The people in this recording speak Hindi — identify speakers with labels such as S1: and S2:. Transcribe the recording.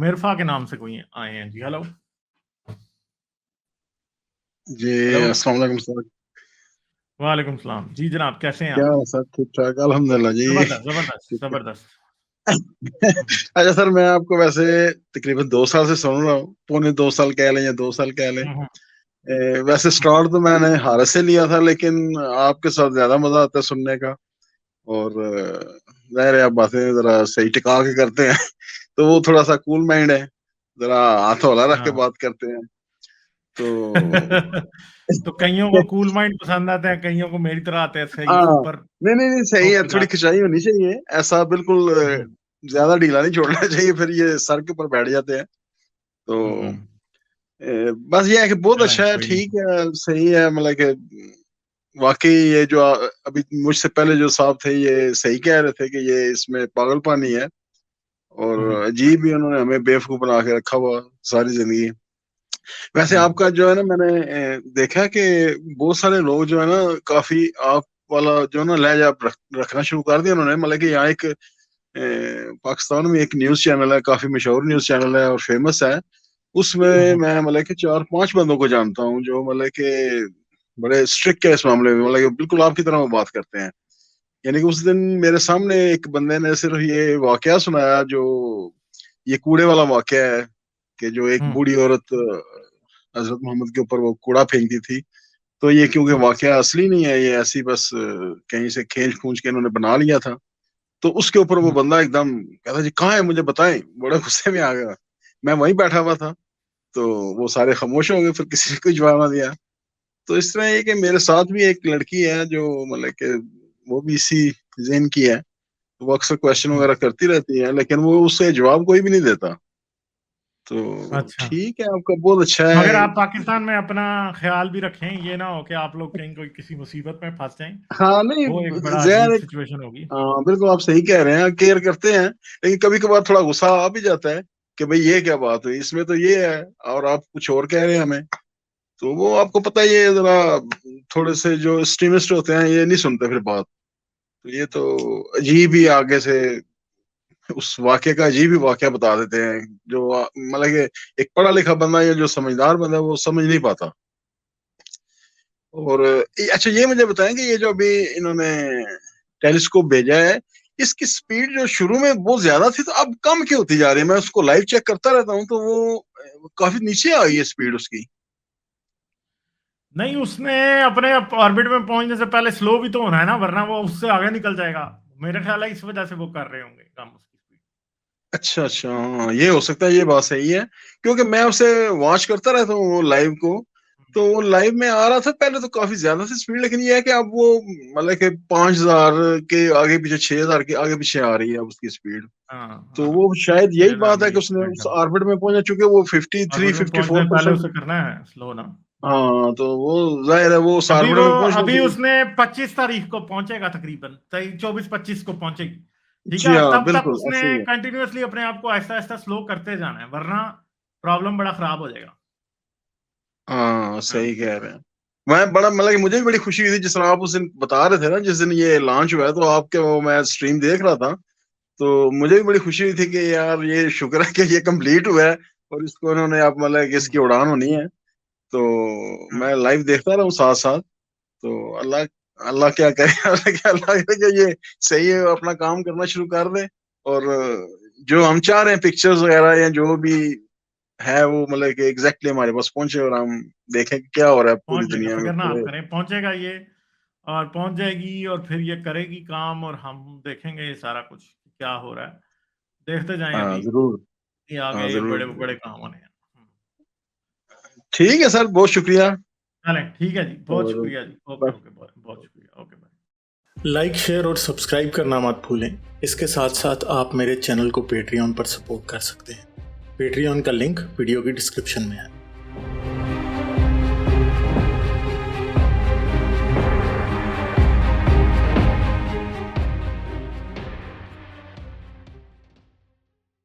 S1: मिरफा के नाम से कोई आए हैं जी। हेलो
S2: जी।
S1: हेलो
S2: अस्सलाम वालेकुम सर।
S1: वालेकुम सलाम जी जनाब, कैसे हैं
S2: क्या
S1: आप?
S2: है सर? ठीक ठाक अल्हम्दुलिल्लाह जी।
S1: जबरदस्त जबरदस्त
S2: ठीक है।
S1: जबरदस्त।
S2: अच्छा सर, मैं आपको वैसे तकरीबन 2 साल से सुन रहा हूँ, पौने 2 साल कह लें या 2 साल कह लें।
S1: हम्म,
S2: वैसे स्टार्ट तो मैंने हारस से लिया था, लेकिन आपके साथ ज्यादा मजा आता है सुनने का। और जाहिर है आप बातें जरा सही टिका के करते हैं तो वो थोड़ा सा कूल माइंड है, जरा हाथ हौला रख के
S1: हाँ।
S2: बात करते हैं तो।
S1: तो कईयों को कूल माइंड पसंद आते हैं, कईयों को मेरी तरह आते हैं सही
S2: हाँ,
S1: सुपर
S2: नहीं नहीं नहीं, सही है,
S1: ठोक के
S2: थोड़ी
S1: जाते
S2: खिंचाई होनी चाहिए, ऐसा बिल्कुल
S1: हैं।
S2: ज्यादा ढीला नहीं छोड़ना चाहिए, फिर ये सर के ऊपर बैठ जाते हैं तो।
S1: हम्म,
S2: बस ये है कि बहुत
S1: चलें
S2: अच्छा है,
S1: कोई नहीं।
S2: ठीक है, सही है, मतलब कि वाकई ये जो अभी मुझसे पहले जो साहब थे ये सही कह रहे थे कि ये इसमें पागलपन ही है, और
S1: हम्म,
S2: अजीब ही उन्होंने हमें बेवकूफ बना के रखा हुआ सारी जिंदगी। वैसे
S1: हम्म,
S2: आपका जो है ना, मैंने देखा कि बहुत सारे लोग जो है ना, काफी आप वाला जो है ना लहजा रखना शुरू कर दिया उन्होंने। मतलब कि यहाँ एक पाकिस्तान में एक न्यूज चैनल है, काफी मशहूर न्यूज चैनल है और फेमस है। उसमें
S1: हम्म,
S2: मैं मतलब कि 4-5 बंदों को जानता हूँ जो मतलब कि बड़े स्ट्रिक्ट है इस मामले में, मतलब कि बिल्कुल आपकी तरह वो बात करते हैं। यानी कि उस दिन मेरे सामने एक बंदे ने सिर्फ ये वाकया सुनाया, जो ये कूड़े वाला वाकया है, कि जो एक
S1: हम्म,
S2: बूढ़ी औरत हजरत मोहम्मद के ऊपर वो कूड़ा फेंकती थी। तो ये क्योंकि
S1: हम्म,
S2: वाकया असली नहीं है, ये ऐसी बस कहीं से खींच खूंच के इन्होंने बना लिया था। तो उसके ऊपर वो
S1: हम्म,
S2: बंदा एकदम कहता जी कहाँ है, मुझे बताएं, बड़े गुस्से में आ गया। मैं वहीं बैठा हुआ था, तो वो सारे खामोश हो गए, फिर किसी ने कोई जवाब ना दिया। तो इस तरह है कि मेरे साथ भी एक लड़की है जो मतलब कि वो भी इसी जेन की है। वो अक्सर क्वेश्चन
S1: हम्म।
S2: वगैरह करती रहती है, लेकिन वो उससे जवाब कोई भी नहीं देता। तो
S1: अच्छा,
S2: ठीक है, आपका बहुत अच्छा
S1: मगर
S2: है।
S1: आप पाकिस्तान में अपना ख्याल भी रखें, ये ना हो कि आप लोग कहीं कोई किसी मुसीबत में फंस जाएं।
S2: हाँ नहीं,
S1: वो एक बड़ा
S2: जहर
S1: अजीब
S2: एक,
S1: सिचुएशन होगी।
S2: हाँ बिल्कुल आप सही कह रहे हैं, केयर करते हैं, लेकिन कभी कभार थोड़ा गुस्सा आ भी जाता है कि भाई ये क्या बात हुई, इसमें तो ये है और आप कुछ और कह रहे हैं हमें। तो वो आपको पता है, ये जरा थोड़े से जो एक्सट्रीमिस्ट होते हैं ये नहीं सुनते फिर बात। तो ये तो अजीब ही आगे से उस वाक्य का अजीब ही वाक्य बता देते हैं, जो मतलब कि एक पढ़ा लिखा बंदा या जो समझदार बंदा है वो समझ नहीं पाता। और अच्छा ये मुझे बताएं कि ये जो अभी इन्होंने टेलीस्कोप भेजा है, इसकी स्पीड जो शुरू में बहुत ज्यादा थी, तो अब कम क्यों होती जा रही है? मैं उसको लाइव चेक करता रहता हूँ, तो वो काफी नीचे आ गई है स्पीड उसकी।
S1: नहीं, उसने अपने ऑर्बिट में पहुंचने से पहले स्लो भी तो होना है ना, वरना वो उससे आगे निकल जाएगा। मेरे ख्याल है इस वजह से वो कर रहे होंगे कम उसकी स्पीड।
S2: अच्छा अच्छा, हाँ ये हो सकता है, ये बात सही है, क्योंकि मैं उसे वॉच करता रहता हूँ वो लाइव को। तो वो लाइव में आ रहा था पहले तो काफी ज्यादा थी स्पीड, लेकिन ये है कि अब वो मतलब कि 5,000 के आगे पीछे, 6,000 के आगे पीछे आ रही है अब उसकी स्पीड।
S1: हाँ
S2: तो
S1: हाँ,
S2: वो शायद यही
S1: 6,000
S2: बात है कि
S1: मील
S2: उसने
S1: घंटा
S2: उस ऑर्बिट में पहुंचा, चूंकि वो
S1: ऑर्बिट में पहुंचने से पहले
S2: 53-54%।
S1: उसे करना है स्लो ना।
S2: हाँ तो वो जाहिर है वो उस
S1: अभी
S2: ऑर्बिट
S1: वो
S2: में पहुंचने
S1: अभी
S2: के लिए।
S1: उसने 25 तारीख को पहुंचेगा, तकरीबन 24-25 को पहुंचेगी। ठीक
S2: जी
S1: है,
S2: हाँ
S1: तब तक
S2: बिल्कुल
S1: उसने
S2: ऐसे ही है।
S1: कंटिन्यूअसली अपने आप को आहिस्ता आहिस्ता स्लो करते जाना है, वरना प्रॉब्लम बड़ा खराब हो जाएगा।
S2: हाँ
S1: हाँ।
S2: सही कह रहे हैं। मैं बड़ा मतलब कि मुझे भी बड़ी खुशी हुई थी जिस दिन आप उस दिन बता रहे थे ना, जिस दिन ये लॉन्च हुआ है, तो आपके वो मैं स्ट्रीम देख रहा था। तो मुझे भी बड़ी खुशी हुई थी कि यार ये शुक्र है कि ये कंप्लीट हुआ है, और इसको इन्होंने आप मतलब कि इसकी
S1: हम्म,
S2: उड़ान होनी है। तो
S1: हाँ।
S2: मैं लाइव देखता रहा हूँ साथ साथ। तो अल्लाह अल्लाह क्या करे अल्लाह करे कि ये सही है, अपना काम करना शुरू कर दे। और जो हम चाह रहे हैं पिक्चर्स वगैरह या जो भी है वो मतलब कि एग्जैक्टली हमारे पास पहुंचे, और हम देखें कि क्या हो रहा है पूरी
S1: पहुंचेगा,
S2: दुनिया में
S1: फिक्र ना आप
S2: पूरे।
S1: करें, पहुंचेगा ये। और पहुंच जाएगी और फिर ये करेगी काम, और हम देखेंगे ये सारा कुछ क्या हो रहा है। देखते जाएं
S2: हाँ
S1: अभी,
S2: जरूर।
S1: ये
S2: हाँ
S1: आगे ये
S2: जरूर
S1: बड़े
S2: जरूर।
S1: बड़े काम होने हैं।
S2: ठीक है सर, बहुत शुक्रिया।
S1: चलें, ठीक है जी, बहुत
S2: और
S1: शुक्रिया जी। ओके
S2: बस
S1: ओके, बहुत बहुत शुक्रिया। Okay bye. लाइक शेयर और सब्सक्राइब करना मत भूलें। इसके साथ साथ आप मेरे चैनल को पेट्रियन पर सपोर्ट कर सकते हैं। पेट्रियन का लिंक वीडियो की डिस्क्रिप्शन में है।